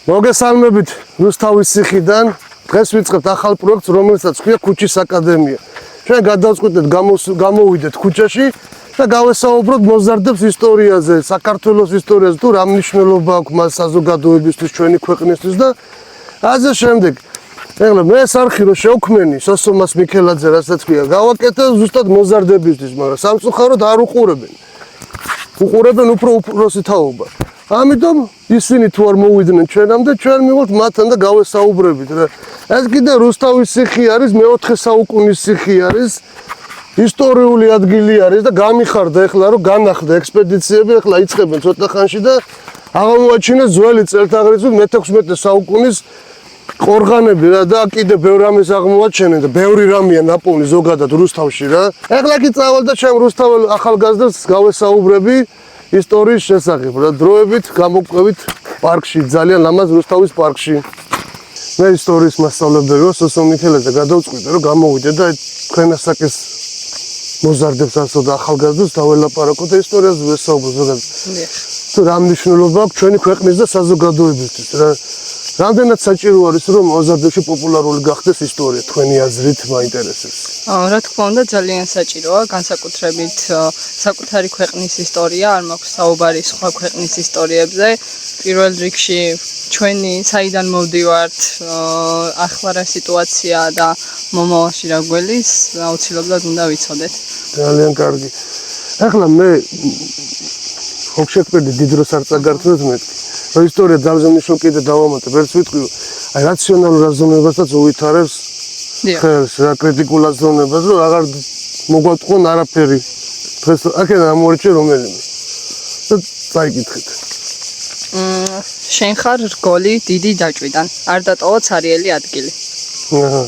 მოგესალმებით რუსთავის ციხიდან. დღეს ვიწყებთ ახალ პროექტს, რომელსაც ქვია ქუჩის აკადემია. ჩვენ გადავწყვიტეთ გამოვიდეთ ქუჩაში და გავესაუბროთ მოზარდებს ისტორიაზე, საქართველოს ისტორიაზე, თუ რა მნიშვნელობა აქვს მას საზოგადოებისთვის, ჩვენი ქვეყნისთვის და ასე შემდეგ. ეხლა მე სარხი რო შევქმენი სოსომას მიქელაძე, რასაც ქვია, გავაკეთე ზუსტად მოზარდებისთვის, მაგრამ სამწუხაროდ არ უყურებენ. უყურებენ უფრო უფროსი თაობა. ამიტომ ისინი თუ არ მოვიდნენ ჩვენამდე, ჩვენ მივიღოთ მათთან და გავესაუბრებით რა. ეს კიდე რუსთავის ციხე არის, მე-4 საუკუნის ციხე არის, ისტორიული ადგილი არის და გამიხარდა ეხლა რომ განახლდა ექსპედიციები, ეხლა იწყებენ ცოტა ხანში და აღმოაჩინეს ძველი წელთაღრიცხვით მე-16 საუკუნის ყორღანები რა და კიდე ბევრ რამეს აღმოაჩენენ და ბევრი რამეა ნაპოვნი ზოგადად რუსთავში რა. ეხლა კი წავალ და ჩემ რუსთაველ ახალგაზრდებს გავესაუბრები ისტორიის შესახებ რა. დროებით გამოვყვებით პარკში, ძალიან ლამაზ რუსთავის პარკში. მე ისტორიის მასწავლებელი ვარ, სოსომ მიქელაძე, გადავწყვიტე რომ გამოვიდე და თქვენ ასაკის მოზარდებს ასო და ახალგაზრდებს დაველაპარაკოთ და ისტორიაზე ვესაუბროთ ზოგადად. თუ რა მნიშვნელობა აქვს ჩვენი ქვეყნის და საზოგადოებისთვის რა. რამდენად საჭირო არის რომ მოზარდებში პოპულარული გახდეს ისტორია, თქვენი აზრით მაინტერესებს. რა თქმა უნდა, ძალიან საჭიროა, განსაკუთრებით საკუთარი ქვეყნის ისტორია, არ მაქვს საუბარი სხვა ქვეყნის ისტორიებზე. პირველ რიგში ჩვენი საიდან მოვდივართ, ახლა რა სიტუაცია და მომავალში რა გველის, აუცილებლად უნდა ვიცოდეთ. ძალიან კარგი. ახლა მე ხოქშეკვედი დიდ დროს არ წაგართვეთ მეთქი. რომ ისტორია ძალზე მნიშვნელოვანი კიდე დავამატებ, ერთ ვიტყვი, აი რაციონალურ აზროვნებასაც უვითარებს ხელს, რა კრიტიკულ აზროვნებას, რომ აღარ მოგვატყონ არაფერი. დღეს აქედან ამორჩე რომელიმე. და წაიკითხეთ. შენ ხარ რგოლი დიდი დაჭვიდან, არ დატოვა ცარიელი ადგილი. აჰა.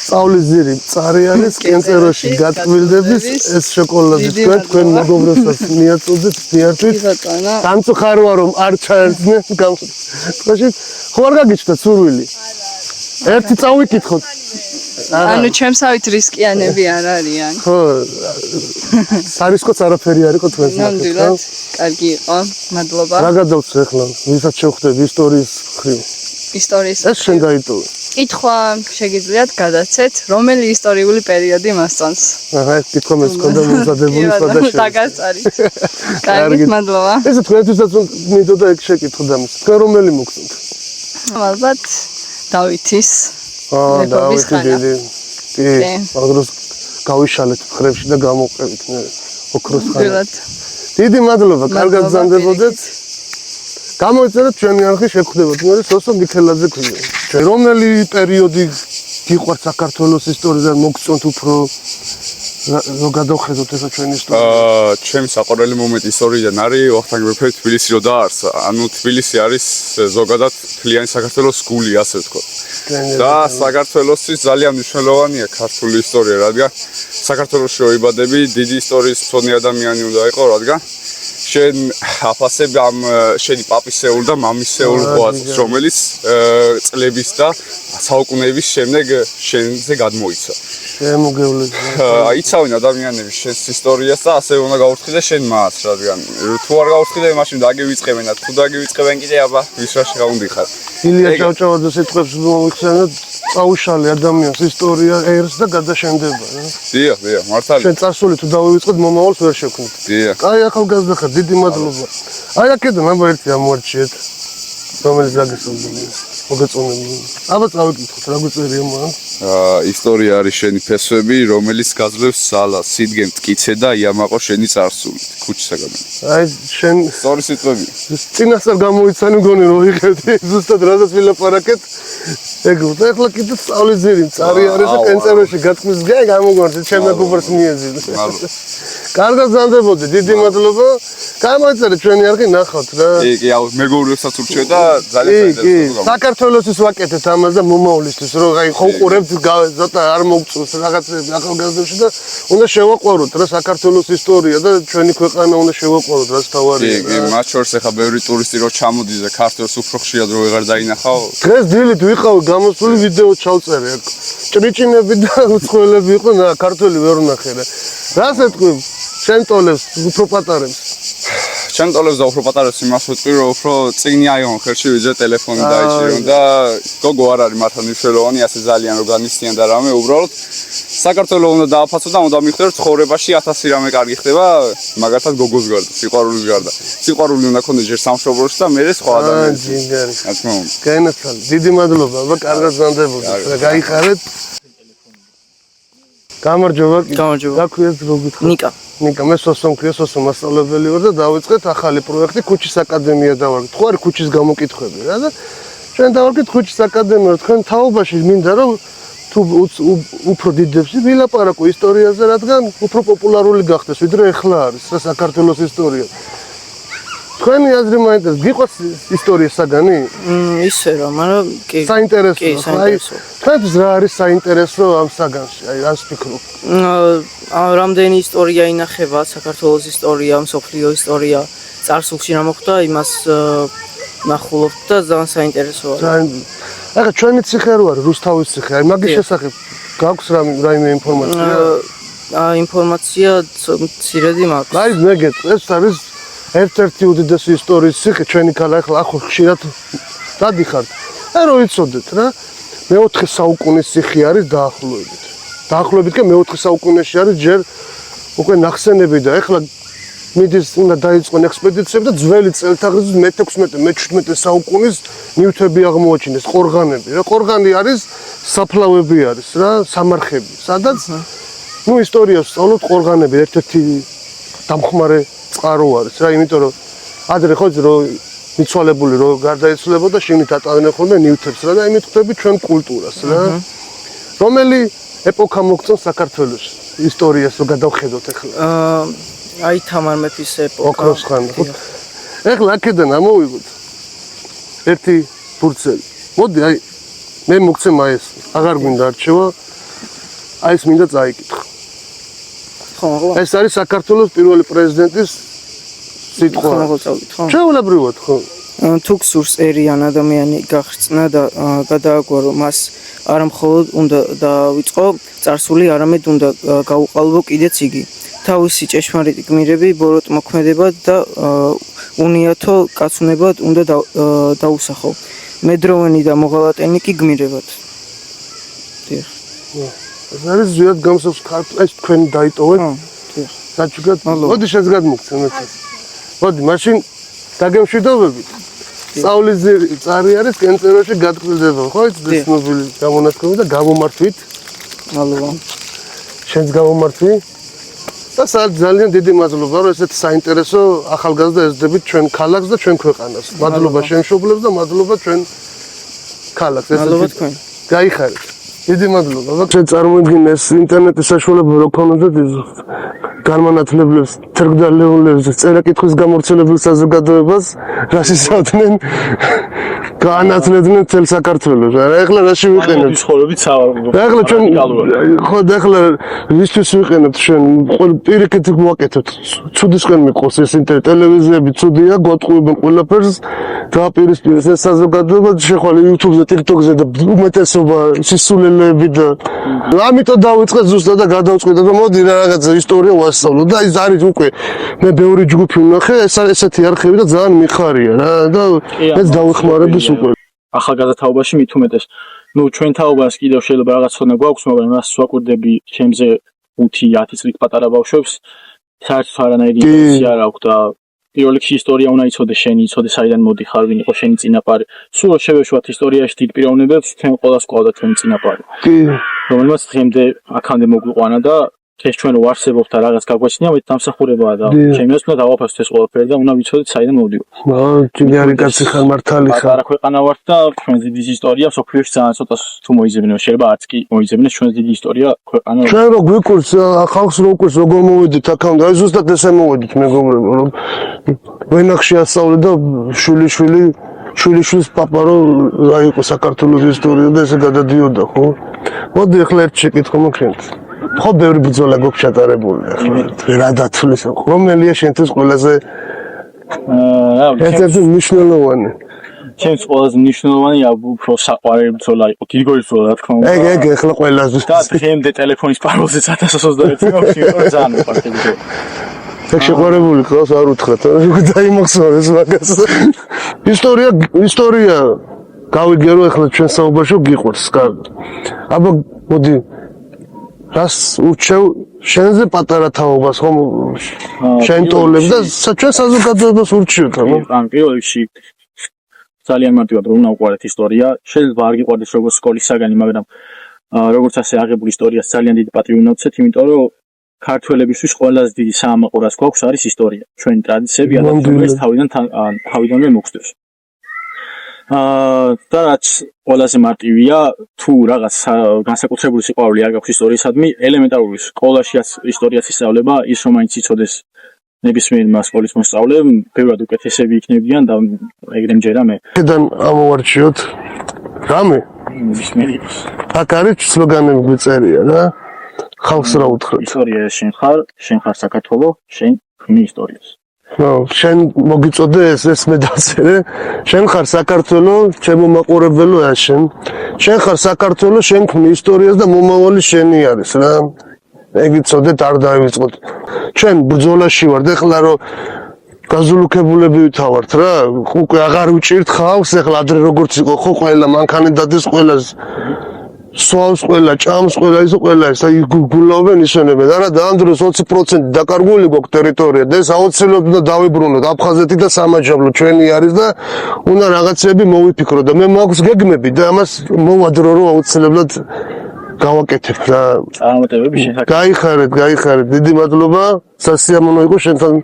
სწავლის ძირი მწარი არის, კენწეროში გატყვილდების ეს შოკოლადი თქვენ მეგობრებსაც მიაწოდეთ დიართვით. დამწუხაროა რომ არ ჩაერთნენ გამხდაში. ხო არ გაგიჩნდა სურვილი? ერთი წავიკითხოთ. ანუ ჩემსავით რისკიანები არ არიან. ხო. სარისკოც არაფერი არ იყო თქვენს ნახეთ. ნამდვილად, კარგი იყო. მადლობა. რა გადავწე ახლა? ვისაც შევხვდები ისტორიის მხრივ? ისტორიის ეს შენ გაიტოვე. კითხვა შეგიძლიათ გადაცეთ, რომელი ისტორიული პერიოდი მასწონს? აჰა, ეს კითხვა მე სკონდა მომზადებული სხვადასხვა. დაგასწარით. კარგი, მადლობა. ესე თქვენთვისაც მინდოდა ეგ შეკითხვა მის. თქვენ რომელი მოგწონთ? ალბათ დავითის. დავითი დიდი. კი, აგროს გავიშალეთ მხრებში და გამოვყევით მე ოქროს ხანას. დიდი მადლობა, კარგად გზანდებოდეთ. გამოიწერეთ ჩვენი არხი შეგხვდებათ. მე სოსო მიქელაძე ქვია. ჩვენ რომელი პერიოდი გიყვართ საქართველოს ისტორიაზე მოგწონთ უფრო რო გადავხედოთ ესა ჩვენი ისტორია. ჩემი საყვარელი მომენტი ისტორიიდან არის ვახტანგი მეფე თბილისი რო დაარსა. ანუ თბილისი არის ზოგადად მთლიანი საქართველოს გული, ასე ვთქვათ. და საქართველოსთვის ძალიან მნიშვნელოვანია ქართული ისტორია, რადგან საქართველოში რო იბადები, დიდი ისტორიის მცოდნე ადამიანი უნდა იყო, რადგან შენ აფასებ ამ შენი პაპისეული და მამისეული ყოაწს, რომელიც წლების და საუკუნეების შემდეგ შენზე გადმოიცა. შემოგევლეთ. იცავენ ადამიანები შენს ისტორიას და ასე უნდა გაურთქიდე შენ მას, რადგან თუ არ გაურთქიდე, მაშინ დაგივიწყებენ და თუ დაგივიწყებენ კიდე აბა ვის რა შეგაუნდი ხარ. ილია ჭავჭავაძის სიტყვებს მომიხსენოთ, წაუშალე ადამიანს ისტორია ერს და გადაშენდება რა. დიახ, მართალია. შენ წარსული თუ დავივიწყოთ, მომავალს ვერ შევქმნით. დიახ. აი ახალგაზრდა ხარ, დიდი მადლობა. აი აქედან აბა ერთი ამოარჩიეთ, რომელიც გაგესწრებია. მოგეწონებია. აბა წავიკითხოთ, რა გვიწერია მან? ისტორია არის შენი ფესვები, რომელიც გაძლევს ძალას, სიდგენ მტკიცე და იამაყო შენი წარსული. ქუჩის აკადემია. აი შენ სწორი სიტყვები. წინასწარ გამოიცანი მგონი რომ ვიღებდი, ზუსტად რაზეც ვილაპარაკეთ. ეგ უთა ახლა კიდე სწავლის ძირი მწარი არის და კენწეროში გაწმის გე გამოგონეთ, ჩემ მეგობრს მიეძინე. კარგად გზანდებოდი, დიდი მადლობა. გამოიწერეთ ჩვენი არხი, ნახავთ რა. კი, აუ მეგობრებსაც ურჩევ და ძალიან საინტერესოა. საქართველოსთვის ვაკეთეთ ამას და მომავლისთვის, რომ აი ხო უყურებთ ზოთა არ მოგწონს რაღაცები ახალგაზრდებში და უნდა შევაყვაროთ რა საქართველოს ისტორია და ჩვენი ქვეყანა უნდა შევაყვაროთ რაც თავარია. კი, მათ შორის ახლა ბევრი ტურისტი რო ჩამოდის და ქართველს უფრო ხშირად რო ვეღარ დაინახავ. დღეს დილით ვიყავი გამოსული ვიდეო ჩავწერე აქ. ჭრიჭინები და უცხოელები იყვნენ, ქართველი ვერ ვნახე რა. რას ეთქვი? შენ ტოლებს უფრო პატარებს. ჩემ ტოლებს და უფრო პატარებს იმას ვიტყვი, რომ უფრო წიგნი აიღონ ხელში, ვიდრე ტელეფონი დაიჭირონ და გოგო არ არის მართლა მნიშვნელოვანი, ასე ძალიან რომ განიცდიან და რამე, უბრალოდ საქართველოს უნდა დააფასო და უნდა მიხვდე, რომ ცხოვრებაში 1000 რამე კარგი ხდება, მაგალითად გოგოს გარდა, სიყვარულის გარდა. სიყვარული უნდა ქონდეს ჯერ სამშობლოში და მერე სხვა ადამიანს. რა თქმა უნდა. გაინაცვალე. დიდი მადლობა, აბა, კარგად ზანდებოდეთ. გაიხარეთ. გამარჯობა. გამარჯობა. რა ქვიათ როგით? ნიკა. ნიკა, მე სოსო მქვია, სოსო მასწავლებელი ვარ და დავიწყეთ ახალი პროექტი ქუჩის აკადემია დავარგეთ. ხო არის ქუჩის გამოკითხვები რა და ჩვენ დავარგეთ ქუჩის აკადემია, თქვენ თაობაში მინდა რომ თუ უფრო დიდებს ვილაპარაკო ისტორიაზე, რადგან უფრო პოპულარული გახდეს, ვიდრე ახლა არის რა საქართველოს ისტორია. თქვენი აზრი მაინტერესებს, გიყვარს ისტორია საგანი? ისე რა, მაგრამ კი. საინტერესო. კი, საინტერესო. თქვენთვის რა არის საინტერესო ამ საგანში? აი, რას ფიქრობ? რამდენი ისტორია ინახება, საქართველოს ისტორია, მსოფლიო ისტორია, წარსულში რა მოხდა, იმას ნახულობ და ძალიან საინტერესოა. ახლა ჩვენი ციხე რო არის, რუსთავის ციხე, აი მაგის შესახებ გაქვს რაიმე ინფორმაცია? ინფორმაცია მცირედი მაქვს. აი მე გეტყვი, ეს არის ერთ-ერთი უდიდესი ისტორიის ციხე ჩვენი ქალაქ, ახლა ახო ხშირად დადიხართ. აი რო იცოდეთ რა, მე-4 საუკუნის ციხე არის დაახლოებით. დაახლოებით კი მე-4 საუკუნეში არის ჯერ უკვე ნახსენები და ახლა მიდის უნდა დაიწყონ ექსპედიციები და ძველი წელთაღრიცხვის მე-16, მე-17 საუკუნის ნივთები აღმოაჩინეს, ყორღანები. რა ყორღანი არის, საფლავები არის რა, სამარხები. სადაც ნუ ისტორიას სწავლობთ ყორღანები, ერთ-ერთი დამხმარე წყარო არის რა, იმიტომ რომ ადრე ხო რომ მიცვალებული რომ გარდაიცვლებოდა, შიგნით ატანდნენ ხოლმე ნივთებს რა და იმით ხვდები ჩვენ კულტურას რა. რომელი ეპოქა მოგწონს საქართველოს ისტორიას რო გადავხედოთ ახლა? აი თამარ მეფის ეპოქა. ოქროს ხანა. ახლა აქედან ამოვიღოთ ერთი ფურცელი. მოდი აი მე მოგცემ აი ეს, აღარ გვინდა არჩევა. აი ეს მინდა წაიკითხო. ხო, მაღლა. ეს არის საქართველოს პირველი პრეზიდენტის სიტყვა. ხო, მაღლა წავიდეთ, ხო. ჩვეულებრივად ხო. თუ გსურს ერიან ადამიანი გახრწნა და გადააგვარო მას არა მხოლოდ უნდა დავიწყო წარსული, არამედ უნდა გაუყალბო კიდეც იგი. თავისი ჭეშმარიტი გმირები ბოროტმოქმედებად და უნიათო კაცუნებად უნდა დაუსახო. მედროვენი და მოღალატენი კი გმირებად. დიახ. ეს არის ზუსტად გამოსავს ეს თქვენ დაიტოვეთ. დიახ. საჩუქრად. მოდი შეგადმოგცემ ეს. მოდი, მაშინ დაგემშვიდობებით. სწავლის წარი არის კენწეროში გატყილდება, ხო იცი ცნობილი გამონათქვამი და გამომართვით. მადლობა. შენს გამომართვი. და ძალიან დიდი მადლობა, რომ ესეთ საინტერესო ახალგაზრდა ეძებთ ჩვენ ქალაქს და ჩვენ ქვეყანას. მადლობა შენ მშობლებს და მადლობა ჩვენ ქალაქს. მადლობა თქვენ. გაიხარეთ. დიდი მადლობა. ჩვენ წარმოიდგინე ეს ინტერნეტის საშუალება რო ქონოდათ განმანათლებლებს, თერგდალეულებს, წერა-კითხვის გამავრცელებელ საზოგადოებას, რასისავდნენ გაანათლებდნენ თელ საქართველოს. არა, ეხლა რაში ვიყენებთ? ცხოვრობით საავადმყოფო. ეხლა ჩვენ ხო და ეხლა ვისთვის ვიყენებთ ჩვენ პირიქით მოვაკეთოთ. ცუდისკენ მიყავს ეს ტელევიზიები ცუდია, გვატყუებენ ყველაფერს, დააპირისპირეს ეს საზოგადოება, შეხვალე YouTube-ზე, TikTok-ზე და უმეტესობა სისულელეები და ამიტომ დავიწყეთ ზუსტად და გადავწყვიტეთ რომ მოდი რა რაღაცა ისტორია ვასწავლო და ის არის უკვე მე ბევრი ჯგუფი ვნახე, ესეთი არხები და ძალიან მიხარია რა და მეც დავეხმარების უკვე. ახალგაზრდა თაობაში მით უმეტეს. ნუ ჩვენ თაობას კიდევ შეიძლება რაღაც ცოდნა გვაქვს, მაგრამ მას ვაკვირდები ჩემზე 5-10 წლით პატარა ბავშვებს. საერთოდ არანაირი ინტერესი არ აქვს და პირველ რიგში ისტორია უნდა იცოდე შენი, იცოდე საიდან მოდიხარ, ვინ იყო შენი წინაპარი. სულ შევეშვათ ისტორიაში დიდ პიროვნებებს, ჩვენ ყველას ყავდა ჩვენი წინაპარი. კი. რომელმაც დღემდე აქამდე მოგვიყვანა და ეს ჩვენ რო არსებობთ და რაღაც გაგვაჩნია, მე დამსახურებაა და ჩემს უნდა დავაფასოთ ეს ყველაფერი და უნდა ვიცოდეთ საიდან მოვდივართ. ჯიგარი კაცი ხარ, მართალი ხარ. პატარა ქვეყანა ვართ და ჩვენს დიდი ისტორია სოფლიოში ძალიან ცოტა თუ მოიძებნეს, შეიძლება არც კი მოიძებნეს ჩვენს დიდი ისტორია ქვეყანა. ჩვენ რო გვიკურს ხალხს რო უკურს როგორ მოვედით აქამდე, აი ზუსტად ესე მოვედით მეგობრებო, რომ ვენახში ასწავლე და შვილიშვილის პაპა რო აი იყო საქართველოს ისტორია და ესე გადადიოდა, ხო? მოდი ახლა ერთ შეკითხვა მოგქენთ. ხო ბევრი ბრძოლა გვაქვს ჩატარებული ახლა რა დათვლის რომელია შენთვის ყველაზე ერთ-ერთი მნიშვნელოვანი ჩემს ყველაზე მნიშვნელოვანია უფრო საყვარელი ბრძოლა იყო გრიგორის ბრძოლა რა თქმა უნდა ეგ ახლა ყველაზე და დღემდე ტელეფონის პაროლზეც 1021 მაქვს იმიტომ რომ ძალიან მიყვარს ეგ ბრძოლა ეგ შეყვარებული ყავს არ უთხრათ დაიმახსოვრეს მაგას ისტორია გავიგერო ახლა ჩვენ საუბარში გიყვარს კარგი აბა მოდი რას ურჩევ შენზე პატარა თაობას ხომ შენ ტოლებს და ჩვენ საზოგადოებას ურჩევთ ან პირველ რიგში ძალიან მარტივად რომ ნაუყარეთ ისტორია შეიძლება არ გიყვარდეს როგორც სკოლის საგანი მაგრამ როგორც ასე აღებული ისტორიას ძალიან დიდი პატივი უნდა ვცეთ იმიტომ რომ ქართველებისთვის ყველაზე დიდი საამაყო რაც გვაქვს არის ისტორია ჩვენი ტრადიციები ადამიანის თავიდანვე მოგვწევს და რაც ყველაზე მარტივია თუ რაღაც განსაკუთრებული სიყვარული არ გაქვს ისტორიისადმი ელემენტარული სკოლაშიაც ისტორიას ისწავლება ის რომ მაინც იცოდეს ნებისმიერმა სკოლის მოსწავლემ ბევრად უკეთესები იქნებიან და ეგრე მჯერა მე დან ამოვარჩიოთ რამე ნებისმიერი აქ არის სლოგანები გვწერია რა ხალხს რა უთხრათ ისტორია შენ ხარ საქართველო შენ ქმნი ისტორიას შენ მოგიწოდე ეს მე დაწერე შენ ხარ საქართველო ჩემო მაყურებელო შენ ხარ საქართველო შენ ქმნი ისტორიას და მომავალი შენი არის რა ეგ იცოდეთ არ დაივიწყოთ ჩვენ ბრძოლაში ვართ ეხლა რომ გაზულუქებულები ვითავართ რა უკვე აღარ უჭირთ ხავს ეხლა ადრე როგორც იყო ხო ყველა მანქანი დადეს ყველას სვავს ყველა ჭამს ყველა ისო ყველა ეს აი გულავენ ისენებენ არა და ამ დროს 20% დაკარგული გვაქვს ტერიტორია და ეს აუცილებლად უნდა დავიბრუნოთ აფხაზეთი და სამაჯაბლო ჩვენი არის და უნდა რაღაცები მოვიფიქრო და მე მაქვს გეგმები და ამას მოვადრო რომ აუცილებლად გავაკეთებთ რა წარმატებები შესაძლოა გაიხარეთ დიდი მადლობა სასიამოვნო იყო შენთან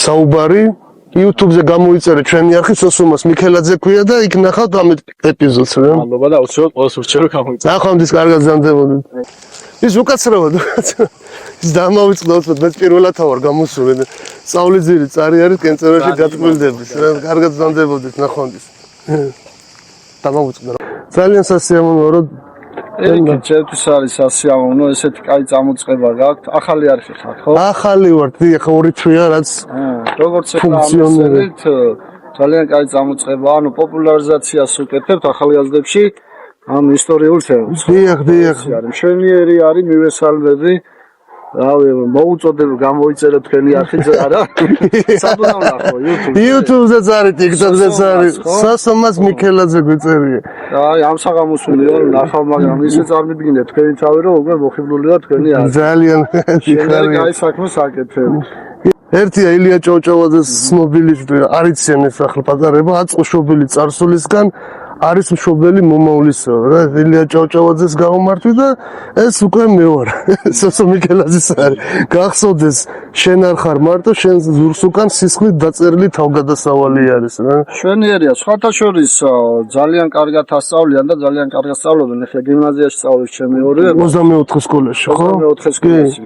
საუბარი YouTube-ზე გამოიწერე ჩვენი არხი სოსუმას მიქელაძე ქვია და იქ ნახავთ ამ ეპიზოდს რა მადლობა და უცებ ყველას ურჩევ გამოიწერე ახლა კარგად ზამდებოდი ის უკაცრავად ის დამავიწყდოთ მე პირველად ვარ გამოსული სწავლის ძირი წარი არის კენწერაში გაწმილდების რა კარგად ზამდებოდით ნახვამდის დამავიწყდა ძალიან სასიამოვნო რომ ეგ ჩემთვის არის სასიამოვნო ესეთი კაი წამოწყება გაქვთ ახალი არ ხარ ხო ახალი ვარ ხო ორი თვეა რაც როგორც ფუნქციონირებს ძალიან კაი წამოწყება ანუ პოპულარიზაციას უკეთებთ ახალგაზრდებში ამ ისტორიულ თემებს დიახ მშვენიერი არის მივესალმები რავი მოუწოდებ გამოიწერე თქვენი არხი არა სადღაც ნახო YouTube-ზე წარი TikTok-ზე წარი სასომას მიქელაძე გვწერია აი ამ საღამოსული ვარ ნახავ მაგრამ ისე წარმიდგინე თქვენი თავი რომ უკვე მოხიბლულია თქვენი არხი ძალიან ხარი აი საქმეს აკეთებ ერთია ილია ჭავჭავაძეს ცნობილი არიციან ეს ახლა პატარება აწოშობილი წარსულისგან არის მშობელი მომავლისა რა ილია ჭავჭავაძეს გამომართვი და ეს უკვე მე ვარ სოსო მიქელაძის არის გახსოვდეს შენ არ ხარ მარტო შენ ზურს უკან სისხლით დაწერილი თავგადასავალი არის რა მშვენიერია სხვათა შორის ძალიან კარგად ასწავლიან და ძალიან კარგად სწავლობენ ახლა გიმნაზიაში სწავლის ჩემი ორივე 24 სკოლაში ხო 24 სკოლაში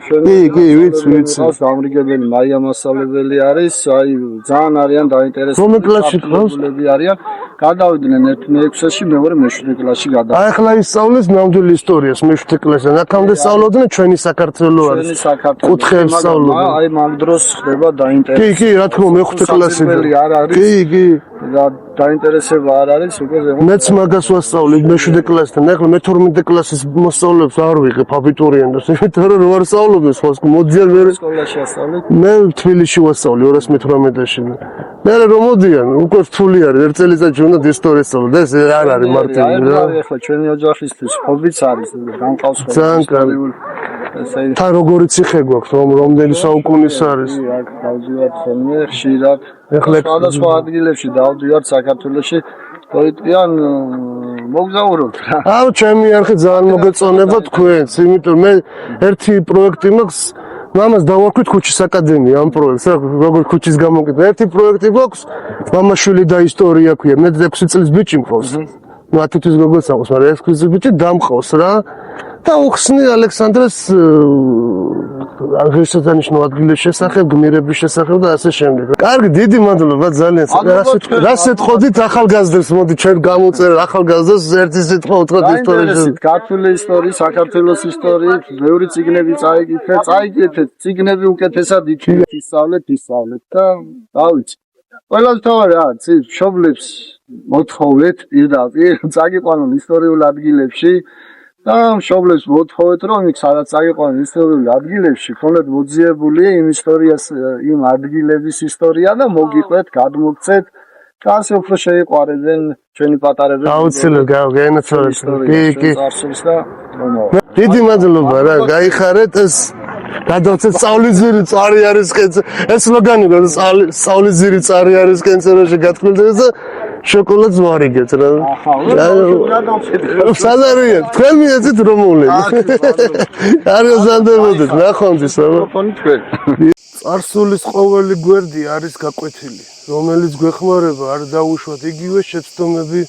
კი ვიცი დამრიგებელი მაია მასწავლებელი არის აი ძალიან არიან დაინტერესებული რომელ კლასში ყავს არიან გადავიდნენ ერთი მეექვსეში მეორე მე-7 კლასში გადა. აი ახლა ისწავლეს ნამდვილ ისტორიას მე-7 კლასში. აქამდე სწავლობდნენ ჩვენი საქართველო არის. ჩვენი საქართველო. კუთხეებს სწავლობდნენ. აი ამ დროს ხდება დაინტერესება. კი, რა თქმა უნდა მე-5 კლასში. არ არის. კი. დაინტერესება არ არის უკვე ზემო. მეც მაგას ვასწავლებ მე-7 კლასიდან. ახლა მე-12 კლასის მოსწავლეებს არ ვიღებ აბიტურიენტებს. იმიტომ რომ ვარ სწავლობდეს ხო მოდიან მე სკოლაში ასწავლეთ. მე თბილისში ვასწავლე 218-ში. მე რომ მოდიან უკვე რთული არის ერთ წელიწადში უნდა ისტორია სწავლო და ეს არ არის მარტივი რა. აი ახლა ჩვენი ოჯახისთვის ხობიც არის გამყავს ხო. ძალიან კარგი. თა როგორი ციხე გვაქვს რომდენი საუკუნის არის. აქ დავდივართ ხოლმე ხშირად. ახლა სხვადასხვა ადგილებში დავდივართ საქართველოში პოლიტიკიან მოგზაურობთ რა. აუ ჩემი არხი ძალიან მოგეწონება თქვენს, იმიტომ მე ერთი პროექტი მაქვს მამას დავარქვით ქუჩის აკადემია ამ პროექტს, როგორ ქუჩის გამოკითხვა. ერთი პროექტი გვაქვს, მამაშვილი და ისტორია ქვია. მე 6 წლის ბიჭი მყავს. ნუ 10 თვის გოგოს აქვს, მაგრამ 6 წლის ბიჭი დამყავს რა. და უხსნი ალექსანდრეს აღესანიშნავ ადგილის შესახებ, გმირების შესახებ და ასე შემდეგ. კარგი, დიდი მადლობა ძალიან. რას ეთქოდით ახალგაზრდებს? მოდი ჩვენ გამოვწერეთ ახალგაზრდებს ერთი სიტყვა უთხრათ ისტორიაზე. ქართული ისტორია, საქართველოს ისტორია, ბევრი წიგნები წაიკეთეთ, წიგნები უკეთესად ითვლით, ისწავლეთ და დავიცი. ყველასთავარი რა, მშობლებს მოთხოვეთ პირდაპირ წაგიყვანონ ისტორიულ ადგილებში. და მშობლებს მოთხოვეთ, რომ იქ სადაც წაიყვანონ ისტორიულ ადგილებში, ქონდეთ მოძიებული იმ ისტორიას, იმ ადგილების ისტორია და მოგიყვეთ, გადმოგცეთ, ასე უფრო შეიყვარებენ ჩვენი პატარები. აუცილებლად გაენაცვლოთ. კი. წარსულს და დიდი მადლობა რა, გაიხარეთ ეს გადავცეთ სწავლის ძირი წარი არის კენცე. ეს სლოგანი გქონდა სწავლის ძირი წარი არის კენცერაში გათქმილდეს და შოკოლადს ვარიგეთ რა. სადარია, თქვენ მიეცით რომ მოვლენ. არ გაზანდებოდეთ, ნახვამდის რა. წარსულის ყოველი გვერდი არის გაკვეთილი, რომელიც გვეხმარება არ დაუშვათ იგივე შეცდომები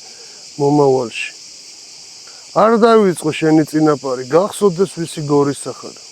მომავალში. არ დავიწყო შენი წინაპარი, გახსოვდეს ვისი გორის სახარება.